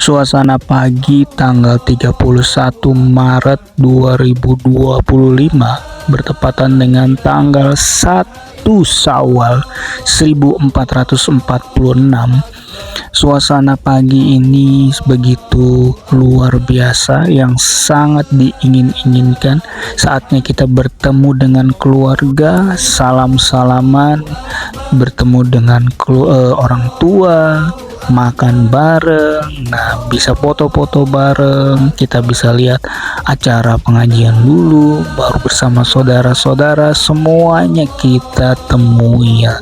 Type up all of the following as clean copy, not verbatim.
Suasana pagi tanggal 31 Maret 2025 bertepatan dengan tanggal 1 Syawal 1446. Suasana pagi ini begitu luar biasa yang sangat diingin-inginkan. Saatnya kita bertemu dengan keluarga, salam-salaman, bertemu dengan orang tua, makan bareng, nah bisa foto-foto bareng, kita bisa lihat acara pengajian dulu, baru bersama saudara-saudara semuanya kita temui ya.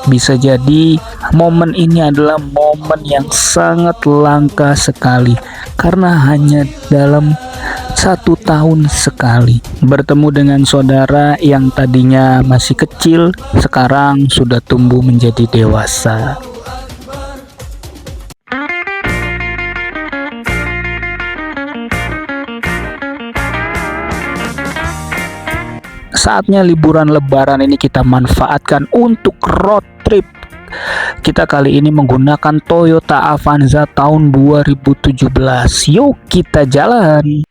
Bisa jadi momen ini adalah momen yang sangat langka sekali karena hanya dalam 1 tahun sekali bertemu dengan saudara yang tadinya masih kecil, sekarang sudah tumbuh menjadi dewasa. Saatnya liburan lebaran ini kita manfaatkan untuk road trip. Kita kali ini menggunakan Toyota Avanza tahun 2017. Yuk kita jalan.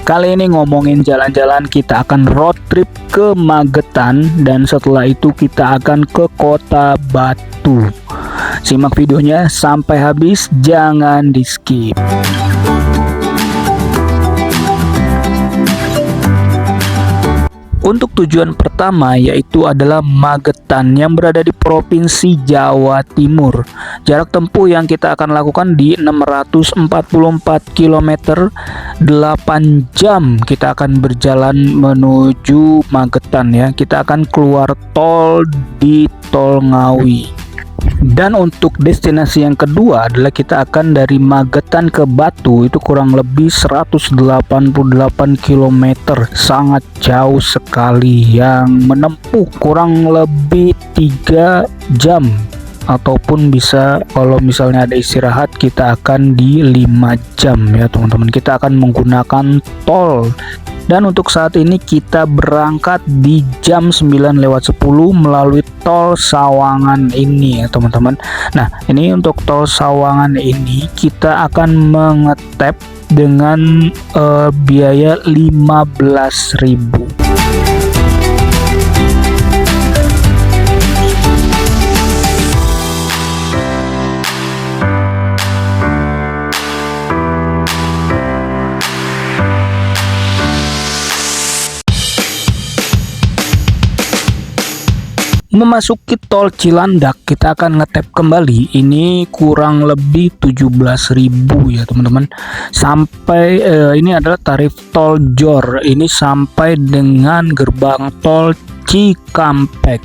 Kali ini ngomongin jalan-jalan, kita akan road trip ke Magetan dan setelah itu kita akan ke Kota Batu. Simak videonya sampai habis, jangan di skip. Untuk tujuan pertama yaitu adalah Magetan yang berada di Provinsi Jawa Timur. Jarak tempuh yang kita akan lakukan di 644 km, 8 jam kita akan berjalan menuju Magetan ya. Kita akan keluar tol di Tol Ngawi. Dan untuk destinasi yang kedua adalah kita akan dari Magetan ke Batu, itu kurang lebih 188 km, sangat jauh sekali yang menempuh kurang lebih 3 jam ataupun bisa kalau misalnya ada istirahat kita akan di 5 jam ya teman-teman. Kita akan menggunakan tol. Dan untuk saat ini kita berangkat di jam 9:10 melalui tol Sawangan ini ya teman-teman. Nah ini untuk tol Sawangan ini kita akan mengetap dengan biaya 15.000. Memasuki tol Cilandak kita akan ngetap kembali, ini kurang lebih 17.000 ya teman-teman. Sampai ini adalah tarif tol Jor, ini sampai dengan gerbang tol Cikampek.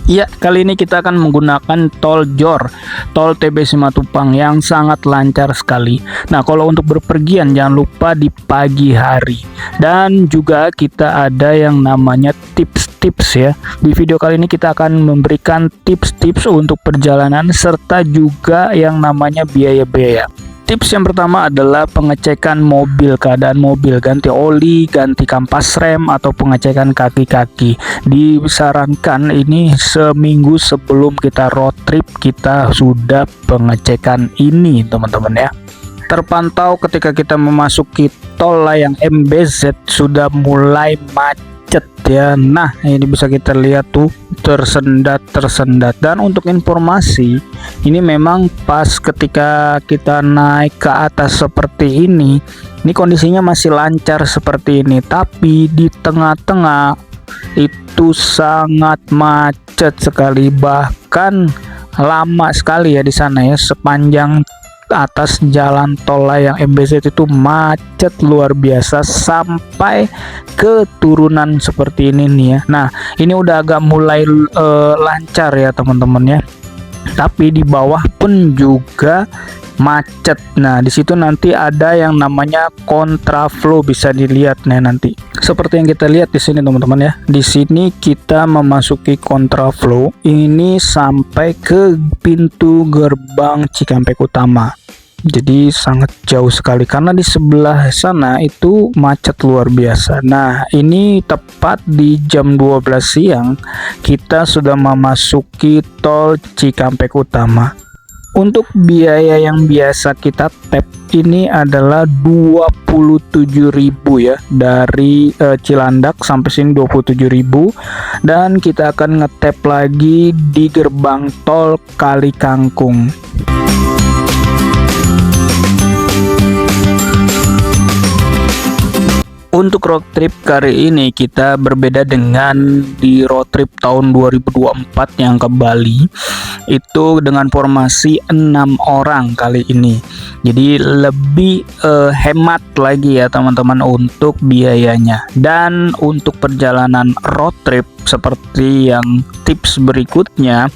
Ya, kali ini kita akan menggunakan tol Jor, tol TB Simatupang yang sangat lancar sekali. Nah, kalau untuk berpergian jangan lupa di pagi hari. Dan juga kita ada yang namanya tips-tips ya. Di video kali ini kita akan memberikan tips-tips untuk perjalanan serta juga yang namanya biaya-biaya. Tips yang pertama adalah pengecekan mobil, keadaan mobil, ganti oli, ganti kampas rem, atau pengecekan kaki-kaki. Disarankan ini seminggu sebelum kita road trip kita sudah pengecekan ini teman-teman ya. Terpantau ketika kita memasuki tol layang MBZ sudah mulai macet ya. Nah ini bisa kita lihat tuh tersendat. Dan untuk informasi ini memang pas ketika kita naik ke atas seperti ini kondisinya masih lancar seperti ini, tapi di tengah-tengah itu sangat macet sekali, bahkan lama sekali ya di sana ya. Sepanjang atas jalan tol layang MBZ itu macet luar biasa sampai ke turunan seperti ini nih ya. Nah, ini udah agak mulai lancar ya teman-teman ya. Tapi di bawah pun juga macet. Nah, di situ nanti ada yang namanya kontraflow, bisa dilihat nih nanti. Seperti yang kita lihat di sini teman-teman ya. Di sini kita memasuki kontraflow ini sampai ke pintu gerbang Cikampek Utama. Jadi sangat jauh sekali karena di sebelah sana itu macet luar biasa. Nah, ini tepat di jam 12 siang kita sudah memasuki tol Cikampek Utama. Untuk biaya yang biasa kita tap ini adalah 27.000 ya, dari Cilandak sampai sini 27.000, dan kita akan ngetap lagi di gerbang tol Kali Kangkung. Untuk road trip kali ini kita berbeda dengan di road trip tahun 2024 yang ke Bali. Itu dengan formasi 6 orang kali ini. Jadi lebih hemat lagi ya teman-teman untuk biayanya. Dan untuk perjalanan road trip seperti yang tips berikutnya,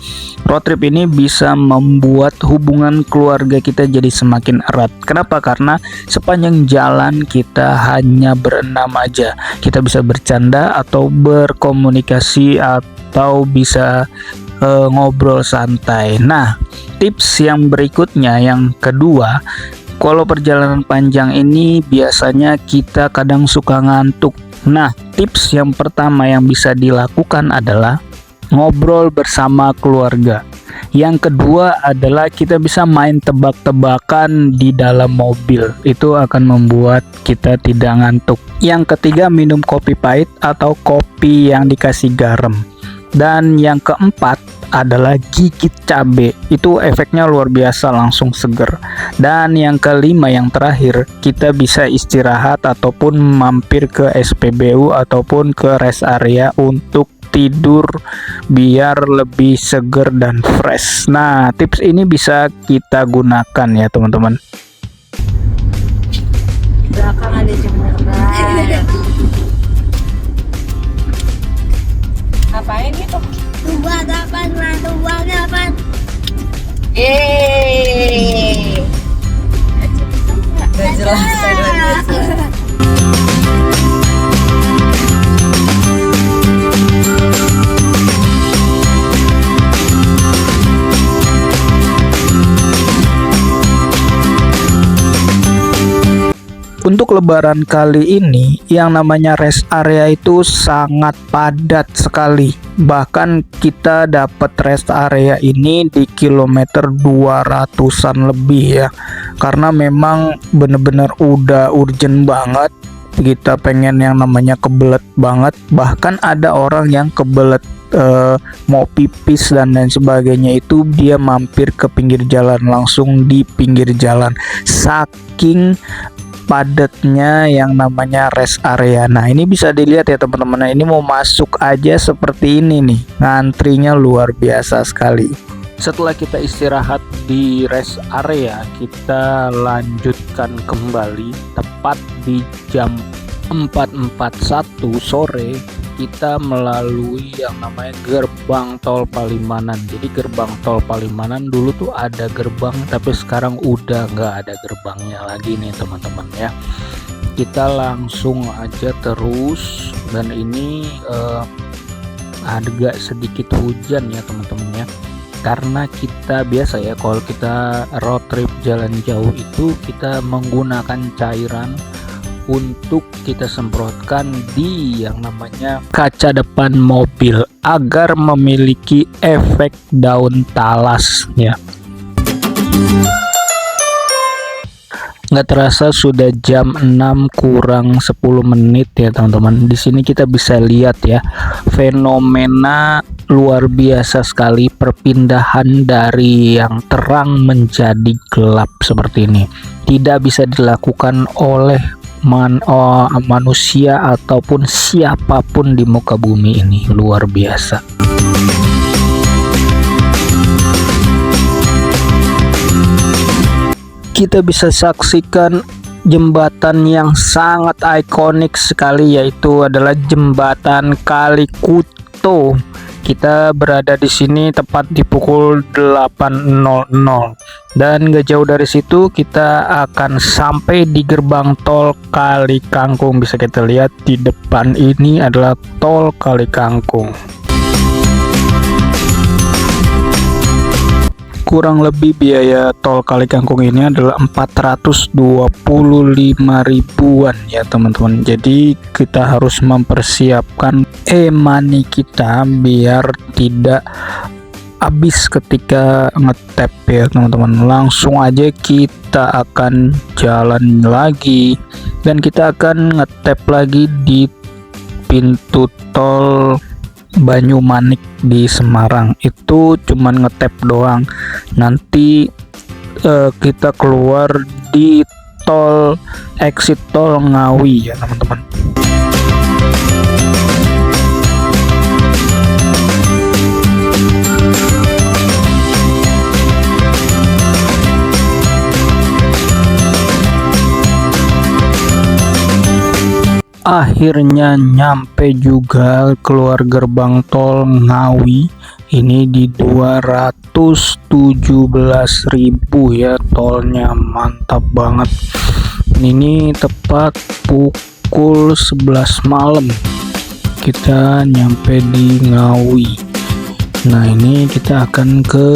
road trip ini bisa membuat hubungan keluarga kita jadi semakin erat. Kenapa? Karena sepanjang jalan kita hanya berenam aja. Kita bisa bercanda atau berkomunikasi atau bisa ngobrol santai. Nah, tips yang berikutnya, yang kedua, kalau perjalanan panjang ini biasanya kita kadang suka ngantuk. Nah, tips yang pertama yang bisa dilakukan adalah ngobrol bersama keluarga. Yang kedua adalah kita bisa main tebak-tebakan di dalam mobil. Itu akan membuat kita tidak ngantuk. Yang ketiga, minum kopi pahit atau kopi yang dikasih garam. Dan yang keempat adalah gigit cabe. Itu efeknya luar biasa, langsung seger. Dan yang kelima, yang terakhir, kita bisa istirahat ataupun mampir ke SPBU ataupun ke rest area untuk tidur biar lebih seger dan fresh. Nah, tips ini bisa kita gunakan ya teman-teman. Belakang ada jemuran. Ngapain gitu? Dua kapan? Gak jelas. Untuk lebaran kali ini yang namanya rest area itu sangat padat sekali. Bahkan kita dapat rest area ini di kilometer 200-an lebih ya. Karena memang bener-bener udah urgent banget. Kita pengen yang namanya kebelet banget. Bahkan ada orang yang kebelet mau pipis dan lain sebagainya, itu dia mampir ke pinggir jalan, langsung di pinggir jalan. Saking padatnya yang namanya rest area. Nah, ini bisa dilihat ya teman-teman. Ini mau masuk aja seperti ini nih. Ngantrinya luar biasa sekali. Setelah kita istirahat di rest area, kita lanjutkan kembali tepat di jam 4.41 sore. Kita melalui yang namanya gerbang tol Palimanan. Jadi gerbang tol Palimanan dulu tuh ada gerbang, tapi sekarang udah nggak ada gerbangnya lagi nih teman-teman ya. Kita langsung aja terus, dan ini agak sedikit hujan ya teman-teman ya. Karena kita biasa ya kalau kita road trip jalan jauh itu kita menggunakan cairan untuk kita semprotkan di yang namanya kaca depan mobil agar memiliki efek daun talas ya. Nggak terasa sudah jam 6 kurang 10 menit ya teman-teman. Di sini kita bisa lihat ya fenomena luar biasa sekali, perpindahan dari yang terang menjadi gelap seperti ini. Tidak bisa dilakukan oleh manusia ataupun siapapun di muka bumi ini. Luar biasa. kita bisa saksikan jembatan yang sangat ikonik sekali, yaitu adalah jembatan Kali Kuto. Kita berada di sini tepat di pukul 8.00 dan gak jauh dari situ kita akan sampai di gerbang tol Kali Kangkung. Bisa kita lihat di depan ini adalah tol Kali Kangkung. Kurang lebih biaya tol Kali Kangkung ini adalah 425 ribuan ya teman-teman. Jadi kita harus mempersiapkan e-money kita biar tidak habis ketika ngetap ya teman-teman. Langsung aja kita akan jalan lagi dan kita akan ngetap lagi di pintu tol Banyumanik di Semarang. Itu cuman ngetap doang. Nanti kita keluar di tol exit tol Ngawi ya teman-teman. Akhirnya nyampe juga keluar gerbang tol Ngawi. Ini di 217.000 ya tolnya, mantap banget. Ini tepat pukul 11 malam kita nyampe di Ngawi. Nah ini kita akan ke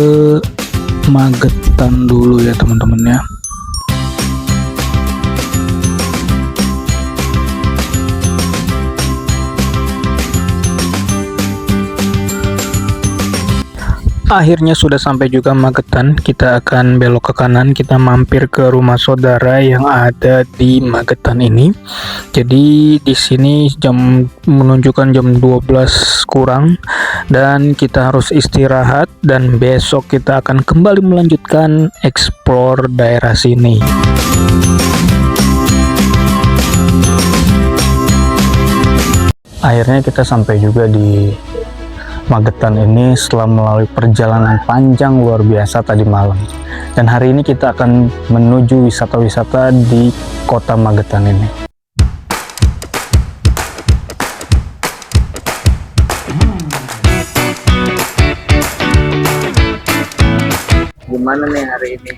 Magetan dulu ya teman-teman ya. Akhirnya sudah sampai juga Magetan. Kita akan belok ke kanan, kita mampir ke rumah saudara yang ada di Magetan ini. Jadi di sini jam menunjukkan jam 12 kurang dan kita harus istirahat dan besok kita akan kembali melanjutkan explore daerah sini. Akhirnya kita sampai juga di Magetan ini setelah melalui perjalanan panjang luar biasa tadi malam. Dan hari ini kita akan menuju wisata-wisata di kota Magetan ini. Gimana nih hari ini?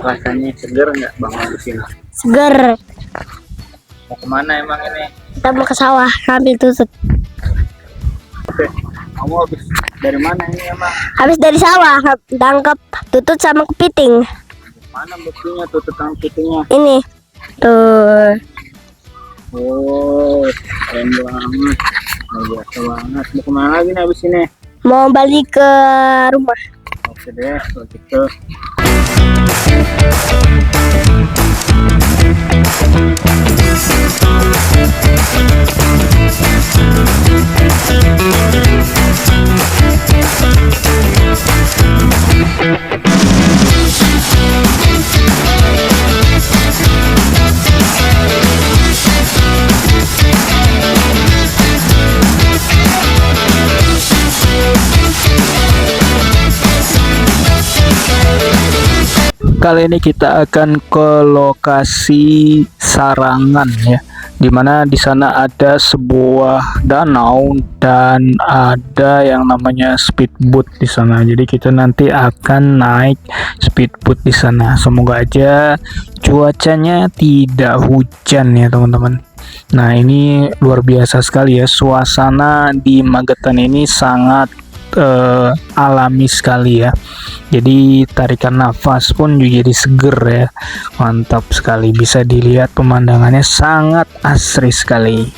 Rasanya seger nggak bangun di sini? Seger. Mau kemana emang ini? Kita mau ke sawah ambil tutut. Oke, kamu habis dari mana ini emang? Habis dari sawah tangkap tutut sama kepiting. Mana buktinya tutut sama kepitingnya? Ini tuh. Oh, keren banget. Nah, biasa banget. Mau kemana lagi nih habis ini? Mau balik ke rumah. Oke deh, kalau gitu. Kali ini kita akan ke lokasi Sarangan ya, dimana di sana ada sebuah danau dan ada yang namanya speedboat di sana. Jadi kita nanti akan naik speedboat di sana. Semoga aja cuacanya tidak hujan ya teman-teman. Nah ini luar biasa sekali ya, suasana di Magetan ini sangat alami sekali ya. Jadi tarikan nafas pun juga jadi seger ya, mantap sekali. Bisa dilihat pemandangannya sangat asri sekali.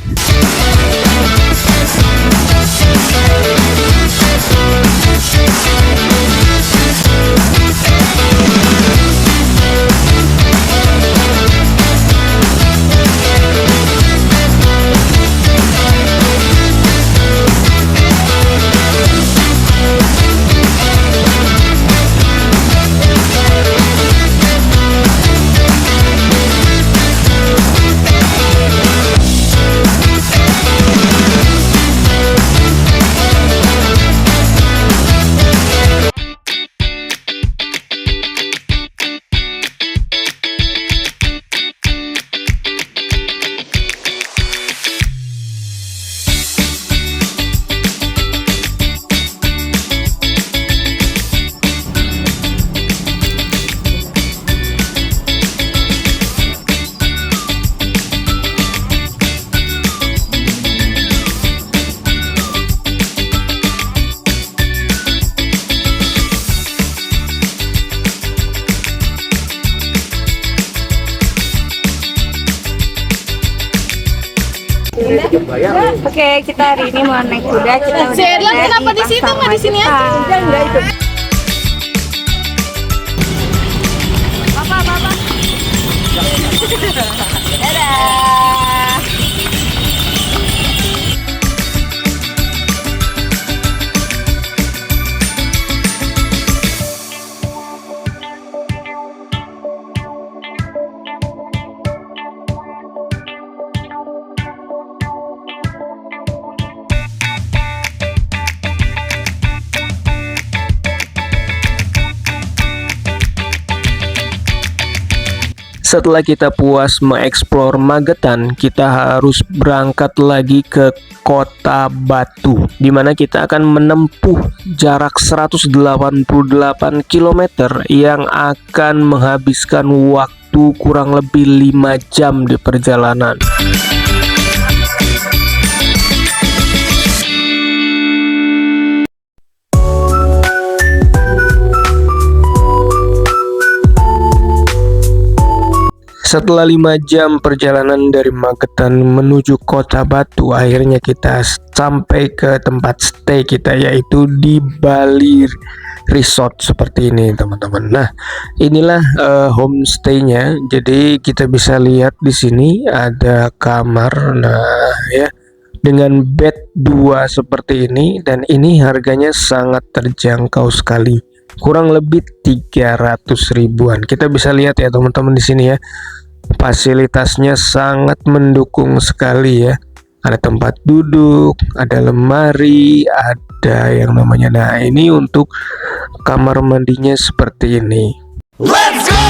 Oke, kita hari ini mau naik kuda. Kita udah Sheila, ada kenapa di situ Pasar nggak di sini aja? Majapahit. Enggak itu. Dadah. Setelah kita puas mengeksplor Magetan, kita harus berangkat lagi ke Kota Batu, di mana kita akan menempuh jarak 188 km yang akan menghabiskan waktu kurang lebih 5 jam di perjalanan. Setelah 5 jam perjalanan dari Magetan menuju Kota Batu, akhirnya kita sampai ke tempat stay kita, yaitu di Bali Resort seperti ini, teman-teman. Nah, inilah homestay-nya. Jadi kita bisa lihat di sini ada kamar, nah ya, dengan bed 2 seperti ini, dan ini harganya sangat terjangkau sekali. Kurang lebih 300 ribuan. Kita bisa lihat ya teman-teman di sini ya. Fasilitasnya sangat mendukung sekali ya. Ada tempat duduk, ada lemari, ada yang namanya, nah ini untuk kamar mandinya seperti ini. Let's go!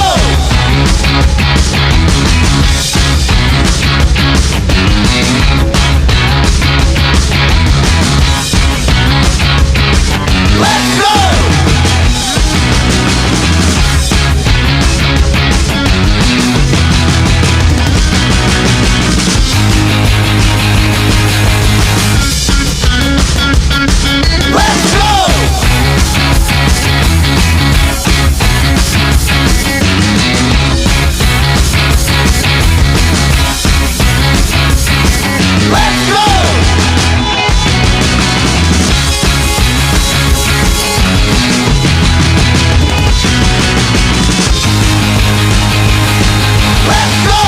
Let's go! Let's go! Let's go! Let's go!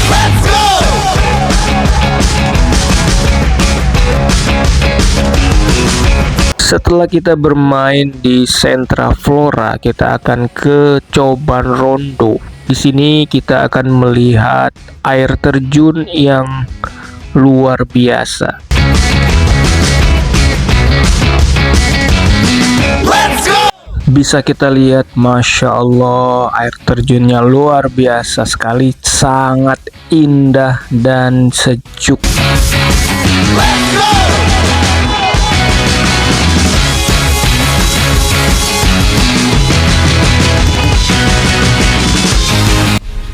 Let's go! Setelah kita bermain di Sentra Flora, kita akan ke Coban Rondo. Di sini kita akan melihat air terjun yang luar biasa. Let's go! Bisa kita lihat, Masya Allah, air terjunnya luar biasa sekali, sangat indah dan sejuk. Let's go!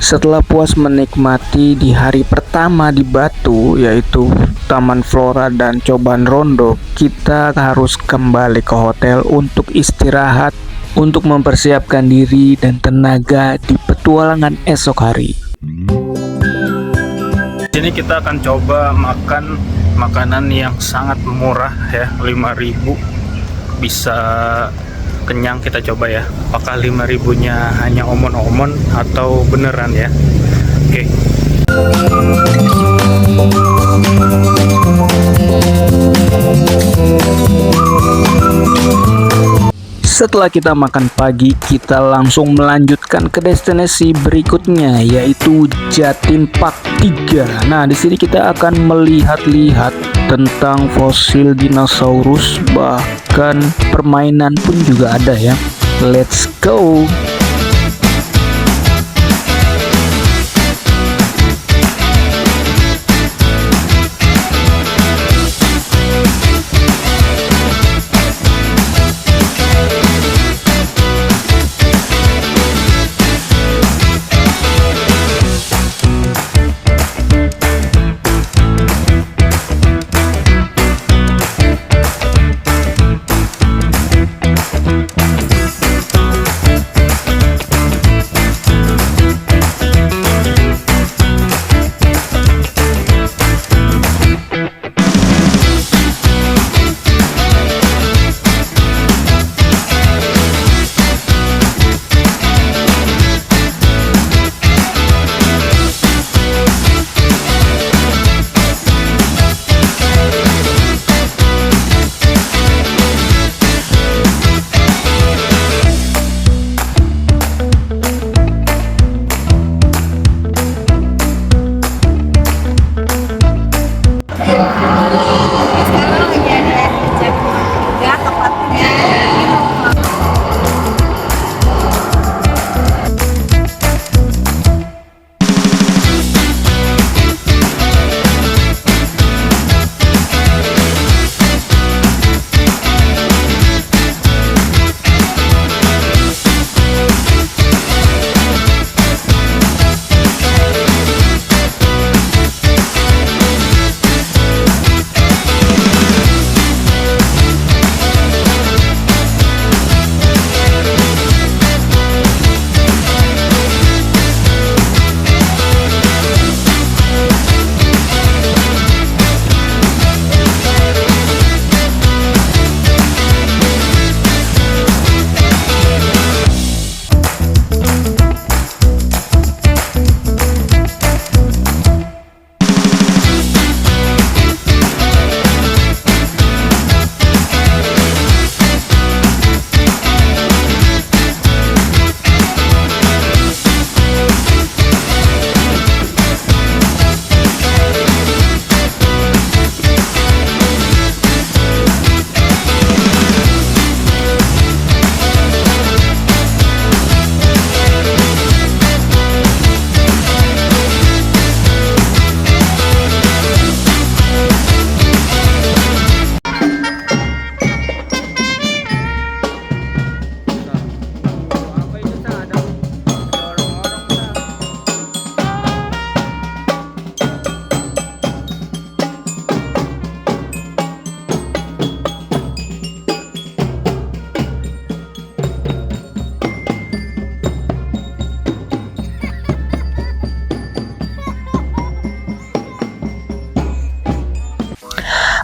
Setelah puas menikmati di hari pertama di Batu, yaitu Taman Flora dan Coban Rondo, kita harus kembali ke hotel untuk istirahat, untuk mempersiapkan diri dan tenaga di petualangan esok hari. Di sini kita akan coba makan makanan yang sangat murah ya, 5.000 bisa kenyang. Kita coba ya, apakah 5.000-nya hanya omon-omon atau beneran ya. Oke. Setelah kita makan pagi, kita langsung melanjutkan ke destinasi berikutnya, yaitu Jatim Park 3. Nah, di sini kita akan melihat-lihat tentang fosil dinosaurus, bahkan permainan pun juga ada ya. Let's go!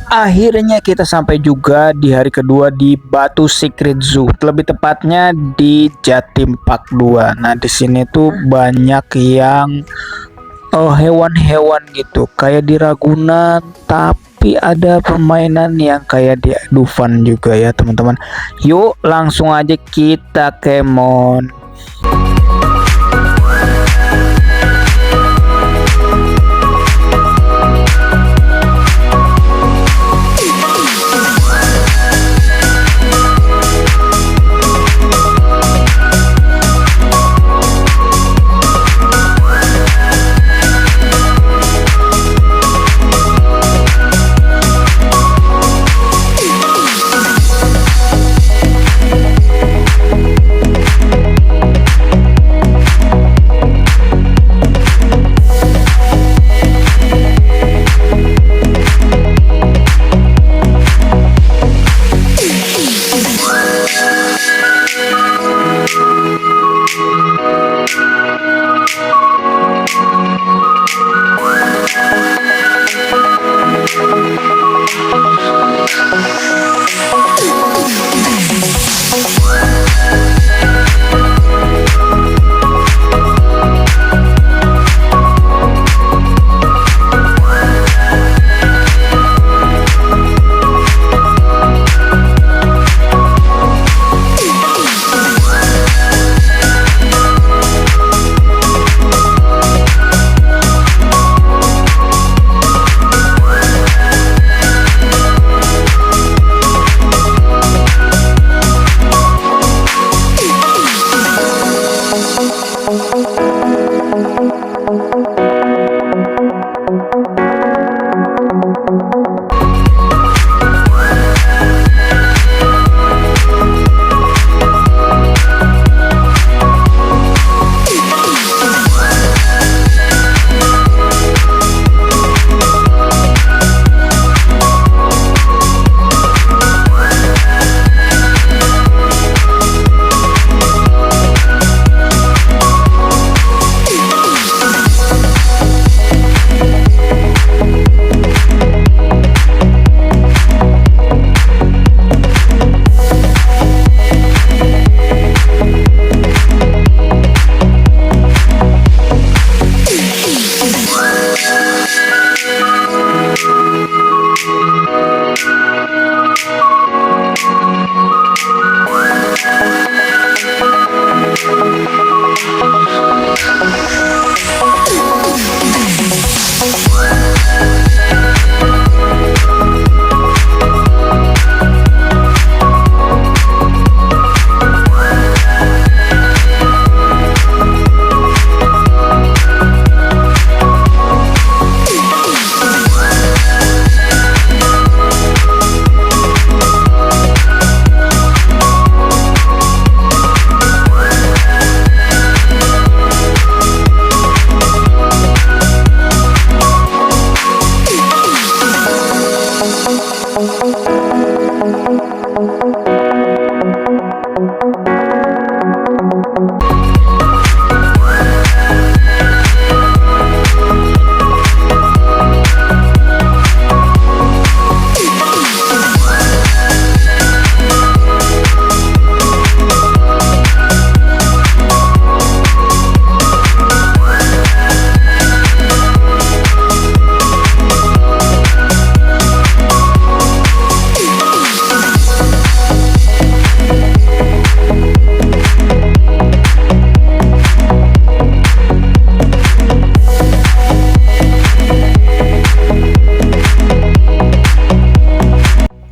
Akhirnya kita sampai juga di hari kedua di Batu Secret Zoo, lebih tepatnya di Jatim Park 2. Nah, di sini tuh banyak yang hewan-hewan gitu, kayak di Ragunan, tapi ada permainan yang kayak di Dufan juga ya, teman-teman. Yuk, langsung aja kita kemon.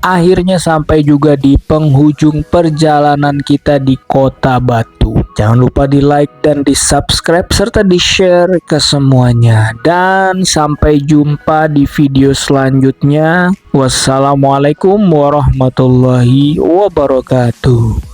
Akhirnya sampai juga di penghujung perjalanan kita di Kota Batu. Jangan lupa di like dan di subscribe serta di share ke semuanya. Dan sampai jumpa di video selanjutnya. Wassalamualaikum warahmatullahi wabarakatuh.